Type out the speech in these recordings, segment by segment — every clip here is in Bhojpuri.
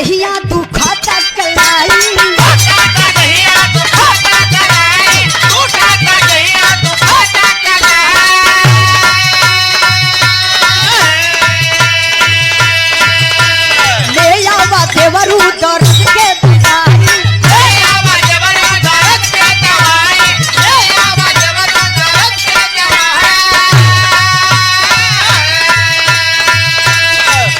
दहिया दुखाता कलाई, ले आवा देवरू दर्द के दवाई,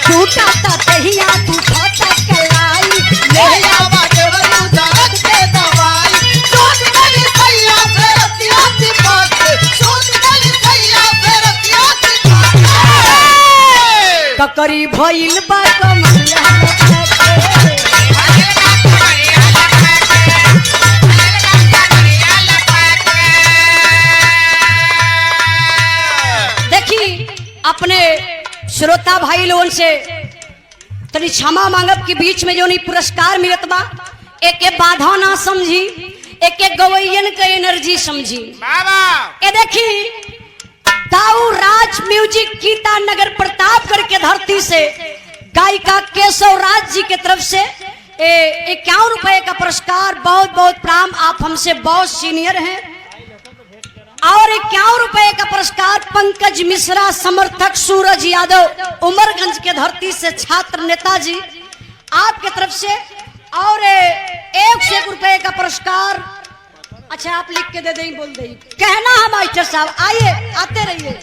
टूटाता दहिया दुखाता कलाई, ले आवा देवरू दर्द के दवाई, सोच गली सैया से रतिया की बात, सोच गली सैया से रतिया की बात, ककरी भइल बा कमरिया अपने श्रोता भाई लोगन से तनी क्षमा मांगब के बीच में जो नहीं पुरस्कार मिलत बा, एक बाधा ना समझी, एक गवैयन के एनर्जी समझी। ए देखी दाऊ राज म्यूजिक गीता नगर प्रतापगढ़ के धरती से गायिका केशव राज जी के तरफ से 51 रुपए का पुरस्कार, बहुत बहुत प्रणाम, आप हमसे बहुत सीनियर हैं। और 51 रुपए का पुरस्कार पंकज मिश्रा समर्थक सूरज यादव उमरगंज के धरती से छात्र नेताजी आपके तरफ से, और 101 रुपए का पुरस्कार। अच्छा आप लिख के दे दें, बोल दें, कहना है मास्टर साहब, आइए आते रहिए।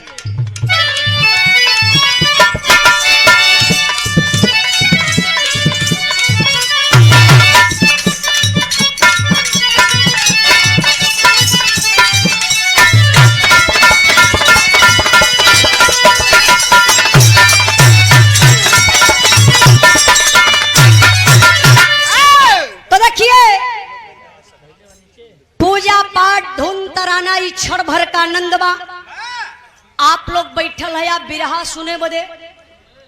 पूजा पाठ धुन तराना क्षण भर का आनंद बा। आप लोग बैठल है आप बिरहा सुने बदे,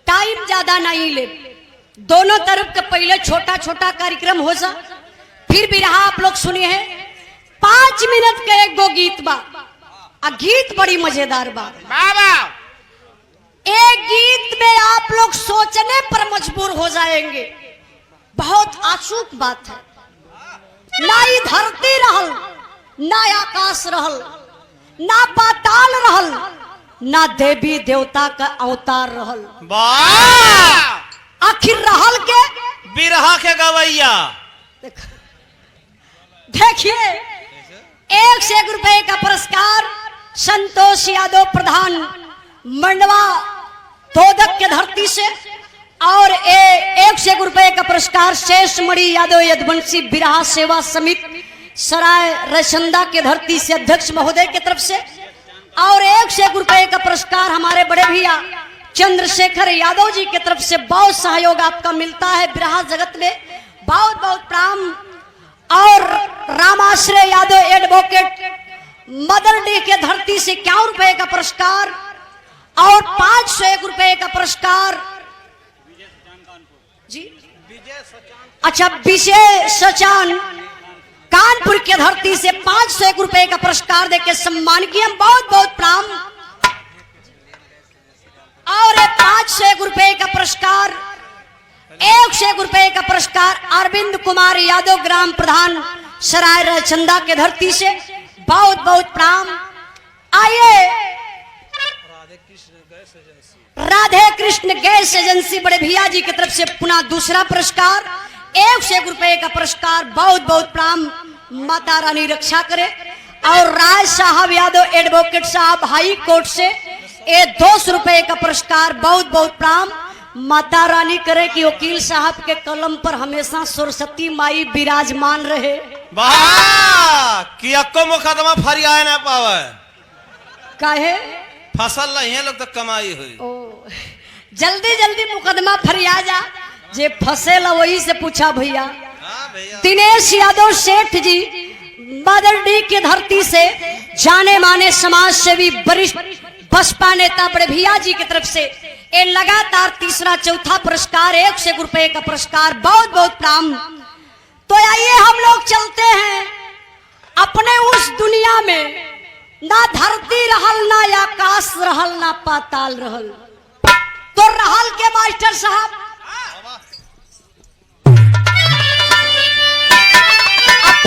टाइम ज्यादा नहीं ले, दोनों तरफ के पहले छोटा छोटा कार्यक्रम हो जा, फिर बिरहा आप लोग सुनिए है। 5 मिनट के एक गो गीत बा, गीत बड़ी मजेदार बा। एक गीत में आप लोग सोचने पर मजबूर हो जाएंगे, बहुत अचूक बात है। ना ही धरती रहल, ना आकाश रहल, ना पाताल रहल, ना देवी देवता का अवतार रहल, आखिर रहल के बिरहा के गवैया। देखिए 101 रुपए का पुरस्कार संतोष यादव प्रधान मंडवा तोदक के धरती से, और 101 रुपए का पुरस्कार शेष मणि यादव यदवंशी बिरहा सेवा समिति सराय रचंदा के धरती से अध्यक्ष महोदय की तरफ से, और 101 रुपए का पुरस्कार हमारे बड़े भैया चंद्रशेखर यादव जी की तरफ से। बहुत सहयोग आपका मिलता है बिरहा जगत में, बहुत बहुत प्रणाम। और रामाश्रय यादव एडवोकेट मदरडी के धरती से 51 रुपए का पुरस्कार, और 501 रुपए का पुरस्कार जी, अच्छा विजय सचान कानपुर के धरती से 501 रुपए का पुरस्कार देके सम्मान किए, बहुत बहुत प्रणाम। और 501 रुपए का पुरस्कार, 101 रुपए का पुरस्कार अरविंद कुमार यादव ग्राम प्रधान सराय रचंदा के धरती से, बहुत बहुत प्रणाम। आइए राधे कृष्ण गैस एजेंसी बड़े भैया जी की तरफ से पुनः दूसरा पुरस्कार, 101 रुपए का पुरस्कार, बहुत बहुत प्रणाम, माता रानी रक्षा करे। और राज साहब यादव एडवोकेट साहब हाई कोर्ट से 200 रुपए का पुरस्कार, बहुत बहुत प्रणाम, माता रानी करे कि वकील साहब के कलम पर हमेशा सरस्वती माई विराजमान रहे। वाह कि अक्को मुकदमा फरियाए ना पावे, काहे फसल नहीं लोग तो कमाई हुई। जल्दी जल्दी मुकदमा फरिया जा, जे फसेल वही से पूछा भैया। दिनेश यादव सेठ जी बदरडी की धरती से जाने माने समाज सेवी वरिष्ठ बसपा नेता बड़े भैया जी की तरफ से ये लगातार तीसरा चौथा पुरस्कार, 101 रुपए का पुरस्कार, बहुत बहुत प्रणाम। तो आइए हम लोग चलते हैं अपने उस दुनिया में, ना धरती रहल, ना आकाश रहल, ना पाताल रहल, तो रहल के मास्टर साहब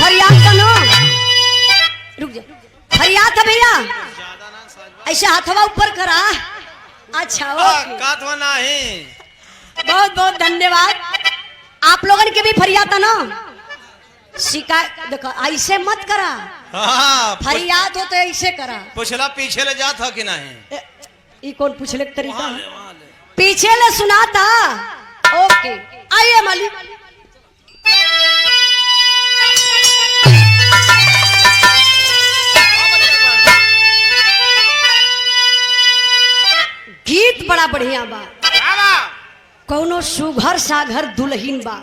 फरियाद का ना रुक जा फरियाद है भैया ऐसे हाथवा ऊपर करा अच्छा ओके कातवा नहीं बहुत बहुत धन्यवाद आप लोगन के भी फरियाद है ना शिकायत देखो ऐसे मत करा हाँ फरियाद हो तो ऐसे करा पुछला पीछे ले जात हो कि नहीं ये कौन पूछले के तरीका वहाँ है? ले, वहाँ ले। पीछे ले सुनाता ओके आइए मालिक गीत बड़ा बढ़िया बा कौनो सुघर साघर दुल्हीन बा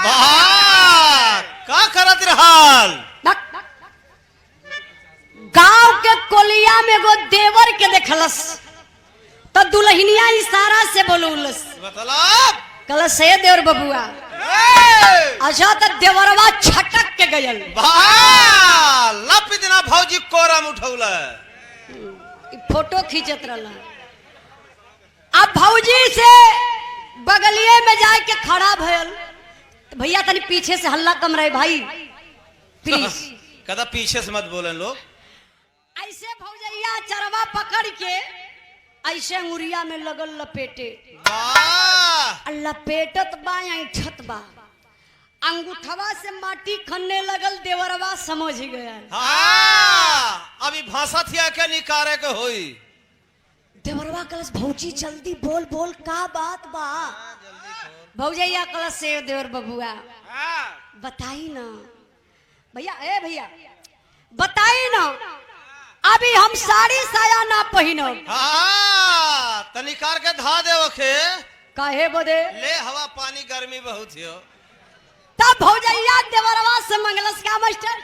वाह, का करत रहल गांव के कोलिया में गो देवर के देखलस तो दुल्हनिया इशारा से बोलूलस मतलब कलस हे देवर बबुआ अच्छा तो देवरवा छटक के गयल वाह, लप दिना भौजी कोरम उठौल फोटो खींचत रहला अब भौजी से बगलिए में जाके खड़ा भयल तो भैया तनी पीछे से हल्ला कम रहे भाई प्लीज कदा पीछे से मत बोले लोग ऐसे भौजैया चरवा पकड़ के ऐसे अंगुरिया में लगल लपेटे वाह, लपेटत बा ऐठत बा अंगूठवा से माटी खनने लगल देवरवा समझ गया हाँ, अभी भाषा थिया के निकारे के होई देवरवा कलश भौजी जल्दी बोल बोल का बात बा भौजैया कलश से देवर बबुआ बताई ना भैया ए भैया बताई ना अभी हम साड़ी साया ना पहिनब हाँ, तनिकार के धा दे ओखे काहे बदे ले हवा पानी गर्मी बहुत हो तब भौजैया देवरवा से मंगलस का मास्टर